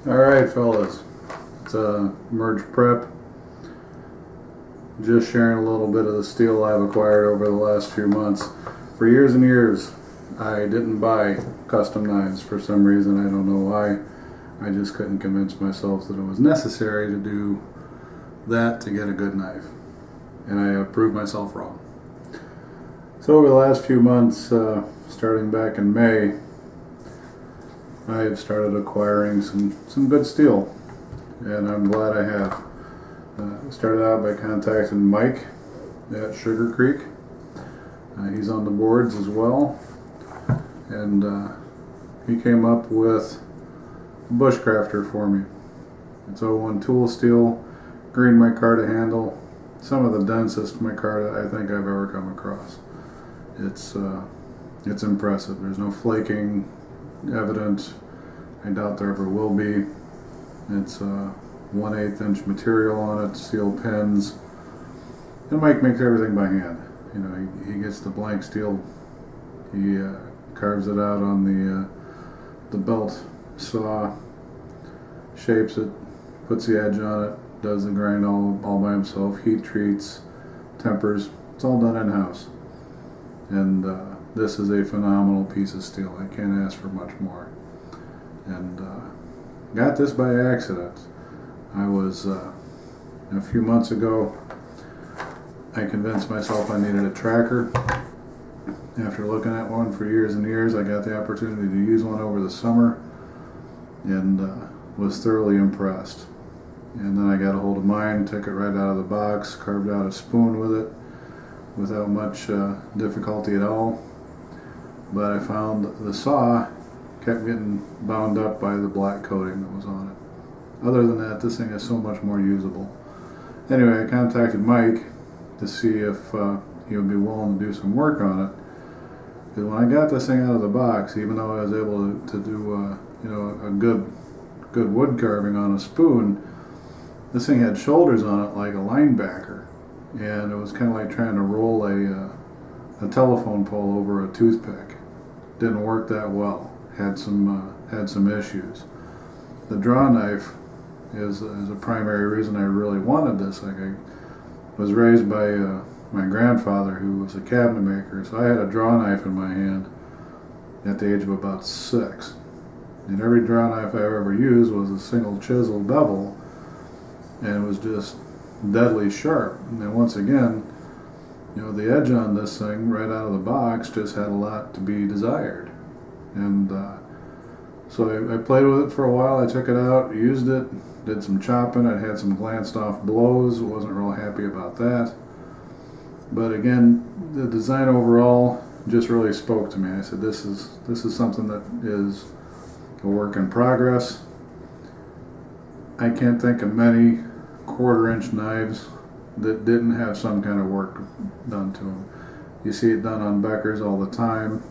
Alright fellas, it's merge prep. Just sharing a little bit of the steel I've acquired over the last few months. For years and years I didn't buy custom knives for some reason. I don't know why. I just couldn't convince myself that it was necessary to do that to get a good knife. And I proved myself wrong. So over the last few months, starting back in May, I've started acquiring some good steel, and I'm glad I have. Started out by contacting Mike at Sugar Creek. He's on the boards as well, and he came up with a Bushcrafter for me. It's 01 tool steel, green micarta handle, some of the densest micarta I think I've ever come across. It's impressive. There's no flaking evident. I doubt there ever will be. It's 1/8 inch material on it, steel pins. And Mike makes everything by hand. You know, he gets the blank steel. He carves it out on the belt saw, shapes it, puts the edge on it, does the grind all by himself, heat treats, tempers. It's all done in-house. And this is a phenomenal piece of steel. I can't ask for much more. And got this by accident. I was, a few months ago, I convinced myself I needed a tracker. After looking at one for years and years, I got the opportunity to use one over the summer and was thoroughly impressed. And then I got a hold of mine, took it right out of the box, carved out a spoon with it without much difficulty at all. But I found the saw kept getting bound up by the black coating that was on it. Other than that, this thing is so much more usable. Anyway, I contacted Mike to see if he would be willing to do some work on it. Because when I got this thing out of the box, even though I was able to do a good wood carving on a spoon, this thing had shoulders on it like a linebacker, and it was kind of like trying to roll a telephone pole over a toothpick. Didn't work that well. Had some issues. The draw knife is a primary reason I really wanted this. Like, I was raised by my grandfather, who was a cabinet maker, so I had a draw knife in my hand at the age of about 6. And every draw knife I ever used was a single chisel bevel, and it was just deadly sharp. And then once again, the edge on this thing right out of the box just had a lot to be desired. And so I played with it for a while. I took it out, used it, did some chopping. I had some glanced off blows. Wasn't real happy about that. But again, the design overall just really spoke to me. I said, this is something that is a work in progress. I can't think of many 1/4 inch knives that didn't have some kind of work done to them. You see it done on Beckers all the time.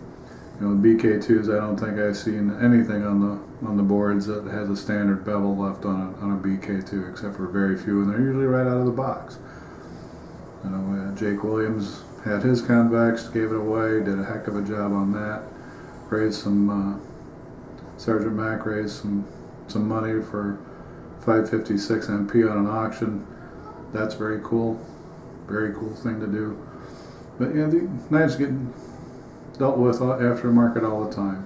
BK2s, I don't think I've seen anything on the boards that has a standard bevel left on a BK2, except for very few, and they're usually right out of the box. Jake Williams had his convex, gave it away, did a heck of a job on that. Raised some Sergeant Mac raised some money for 556 MP on an auction. That's very cool thing to do. But the knives get dealt with aftermarket all the time.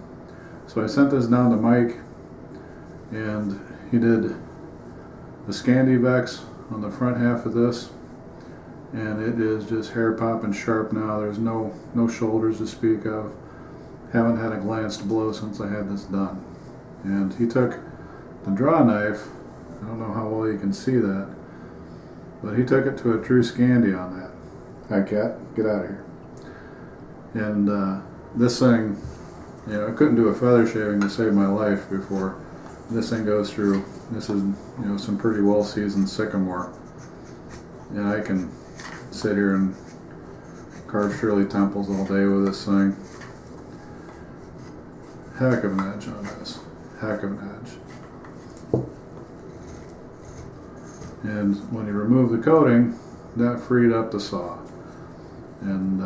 So I sent this down to Mike, and he did the Scandi Vex on the front half of this, and it is just hair popping sharp now. There's no shoulders to speak of. Haven't had a glanced blow since I had this done. And he took the draw knife. I don't know how well you can see that, but he took it to a true Scandi on that. Hi, cat, get out of here. And this thing, I couldn't do a feather shaving to save my life before this thing goes through. This is, some pretty well seasoned sycamore, and I can sit here and carve Shirley Temples all day with this thing. Heck of an edge on this. Heck of an edge. And when you remove the coating, that freed up the saw. And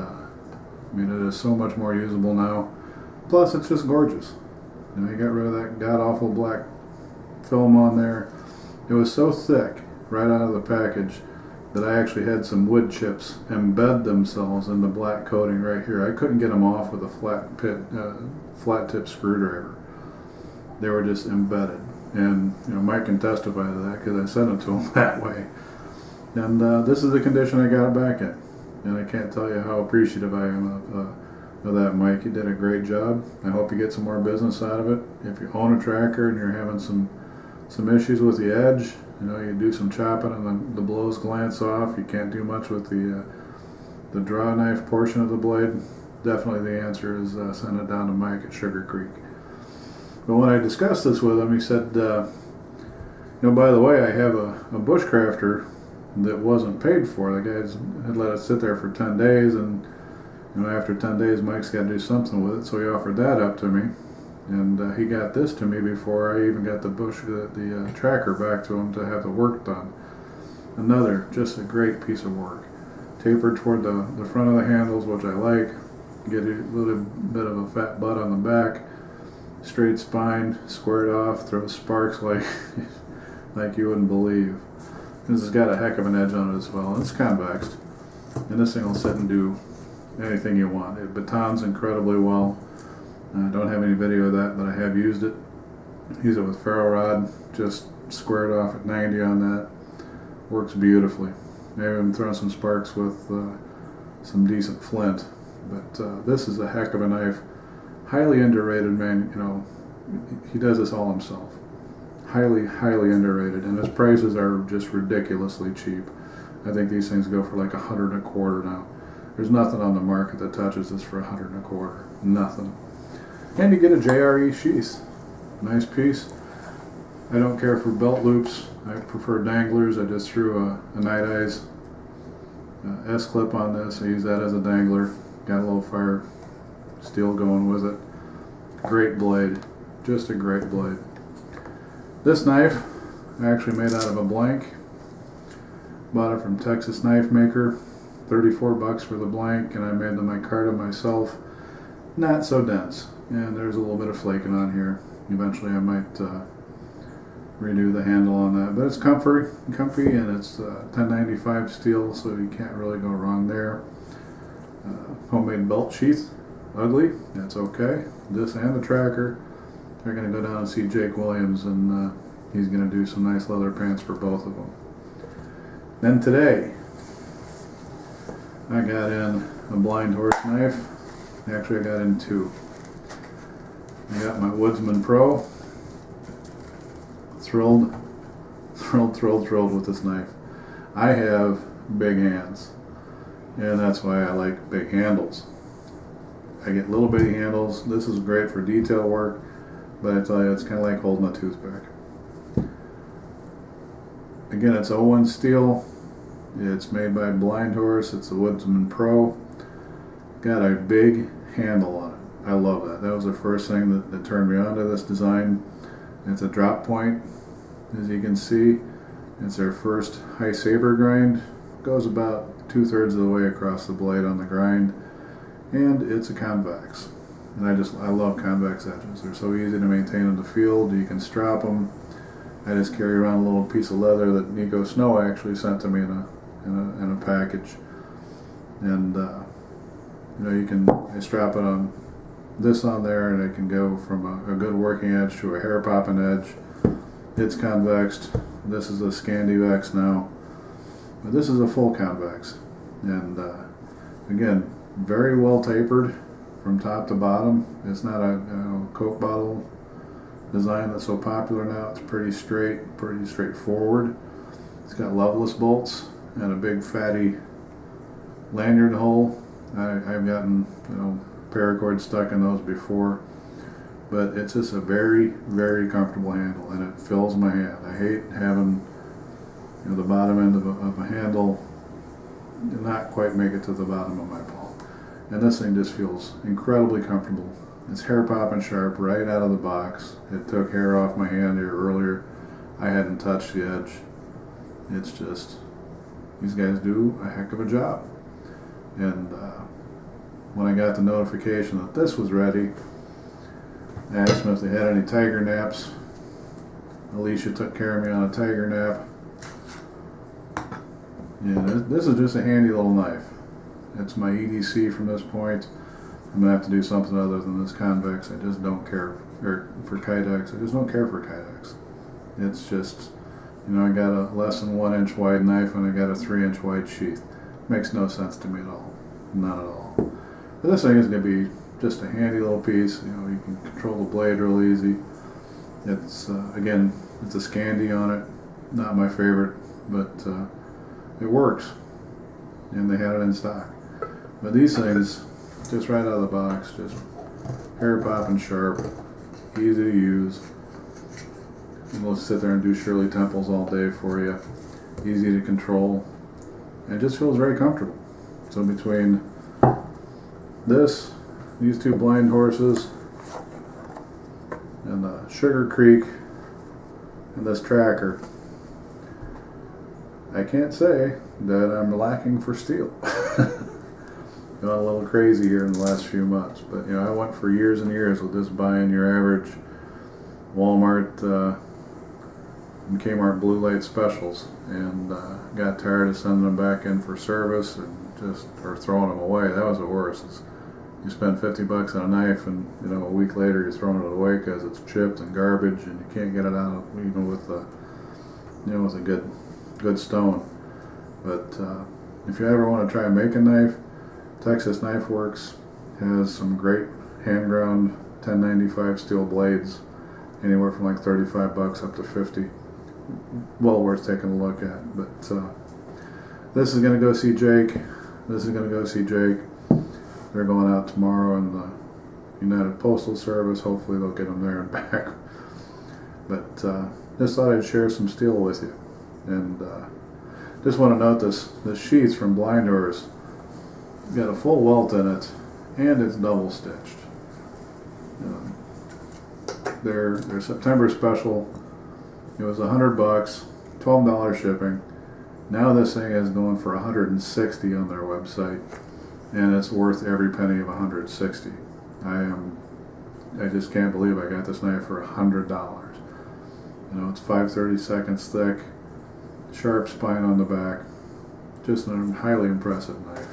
it is so much more usable now. Plus, it's just gorgeous. You got rid of that god-awful black film on there. It was so thick right out of the package that I actually had some wood chips embed themselves in the black coating right here. I couldn't get them off with a flat tip screwdriver. They were just embedded, and Mike can testify to that because I sent it to him that way. And this is the condition I got it back in, and I can't tell you how appreciative I am of that, Mike. You did a great job. I hope you get some more business out of it. If you own a tracker and you're having some issues with the edge, you do some chopping and the blows glance off. You can't do much with the draw knife portion of the blade. Definitely the answer is send it down to Mike at Sugar Creek. But when I discussed this with him, he said, by the way, I have a bushcrafter that wasn't paid for. The guys had let it sit there for 10 days, and after 10 days, Mike's got to do something with it, so he offered that up to me. And he got this to me before I even got the tracker back to him to have the work done. Just a great piece of work. Tapered toward the front of the handles, which I like. Get a little bit of a fat butt on the back. Straight spine, squared off, throws sparks like you wouldn't believe. This has got a heck of an edge on it as well. And it's convexed. And this thing will sit and do anything you want. It batons incredibly well. I don't have any video of that, but I have used it. Use it with ferro rod, just squared off at 90 on that. Works beautifully. Maybe I'm throwing some sparks with some decent flint. But this is a heck of a knife. Highly underrated, man. He does this all himself. Highly, highly underrated. And his prices are just ridiculously cheap. I think these things go for like $100 and a quarter now. There's nothing on the market that touches this for $100 and a quarter. Nothing. And you get a JRE sheath. Nice piece. I don't care for belt loops. I prefer danglers. I just threw a Night Eyes S-clip on this. I use that as a dangler. Got a little fire steel going with it. Great blade. Just a great blade. This knife I actually made out of a blank. Bought it from Texas Knife Maker. $34 for the blank, and I made the Micarta myself. Not so dense. And there's a little bit of flaking on here. Eventually I might redo the handle on that. But it's comfy, and it's 1095 steel, so you can't really go wrong there. Homemade belt sheath. Ugly. That's okay. This and the tracker. They're going to go down and see Jake Williams, and he's going to do some nice leather pants for both of them. Then today, I got in a blind horse knife. Actually, I got in two. I got my Woodsman Pro. Thrilled with this knife. I have big hands, and that's why I like big handles. I get little bitty handles. This is great for detail work, but I tell you, it's kind of like holding a toothpick. Again, it's 01 steel. It's made by Blind Horse. It's a Woodsman Pro. Got a big handle on it. I love that. That was the first thing that turned me on to this design. It's a drop point, as you can see. It's their first high saber grind. Goes about 2/3 of the way across the blade on the grind. And it's a convex. And I love convex edges. They're so easy to maintain in the field. You can strap them. I just carry around a little piece of leather that Nico Snow actually sent to me in a package. And I strap it on this on there, and it can go from a good working edge to a hair popping edge. It's convexed. This is a Scandivex now, but this is a full convex, and again, very well tapered from top to bottom. It's not a Coke bottle design that's so popular now. It's pretty straight, pretty straightforward. It's got loveless bolts and a big fatty lanyard hole. I've gotten paracord stuck in those before, but it's just a very, very comfortable handle, and it fills my hand. I hate having the bottom end of a handle not quite make it to the bottom of my palm, and this thing just feels incredibly comfortable. It's hair popping sharp right out of the box. It took hair off my hand here earlier. I hadn't touched the edge. It's just, these guys do a heck of a job. And when I got the notification that this was ready, I asked them if they had any tiger naps. Alicia took care of me on a tiger nap. Yeah, this is just a handy little knife. It's my EDC from this point. I'm gonna have to do something other than this convex. I just don't care for Kydex. I just don't care for Kydex. It's just, you know, I got a less than 1 inch wide knife and I got a 3 inch wide sheath. Makes no sense to me at all. None at all. But this thing is gonna be just a handy little piece. You know, you can control the blade real easy. It's again, it's a Scandi on it. Not my favorite, but it works. And they had it in stock. But these things, just right out of the box, just hair popping sharp, easy to use. And we'll sit there and do Shirley Temples all day for you. Easy to control. And it just feels very comfortable. So between these two blind horses, and the Sugar Creek, and this tracker, I can't say that I'm lacking for steel. Gone a little crazy here in the last few months, but you know, I went for years and years with just buying your average Walmart and Kmart blue light specials, and got tired of sending them back in for service and or throwing them away. That was the worst. You spend $50 on a knife, and you know, a week later you're throwing it away because it's chipped and garbage, and you can't get it out even with the, you know, with a good stone. But if you ever want to try and make a knife, Texas Knife Works has some great hand ground 1095 steel blades, anywhere from like $35 up to $50. Well worth taking a look at. But this is going to go see Jake. This is going to go see Jake. They're going out tomorrow in the United Postal Service. Hopefully they'll get them there and back. But just thought I'd share some steel with you. And just want to note this sheath from Blind Doors. Got a full welt in it, and it's double stitched. Their September special, it was $100, $12 shipping. Now this thing is going for $160 on their website, and it's worth every penny of $160. I just can't believe I got this knife for $100. You know, it's 5/32 thick, sharp spine on the back, just a highly impressive knife.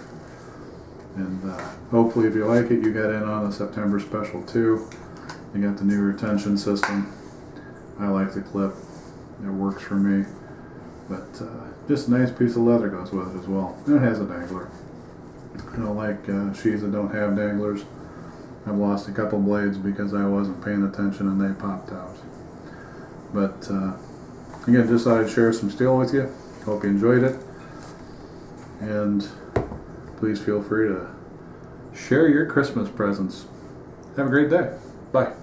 And hopefully if you like it, you got in on the September special too. You got the new retention system. I like the clip. It works for me. But just a nice piece of leather goes with it as well. And it has a dangler. I don't like sheaths that don't have danglers. I've lost a couple blades because I wasn't paying attention and they popped out. But again, just thought I'd share some steel with you. Hope you enjoyed it. And please feel free to share your Christmas presents. Have a great day. Bye.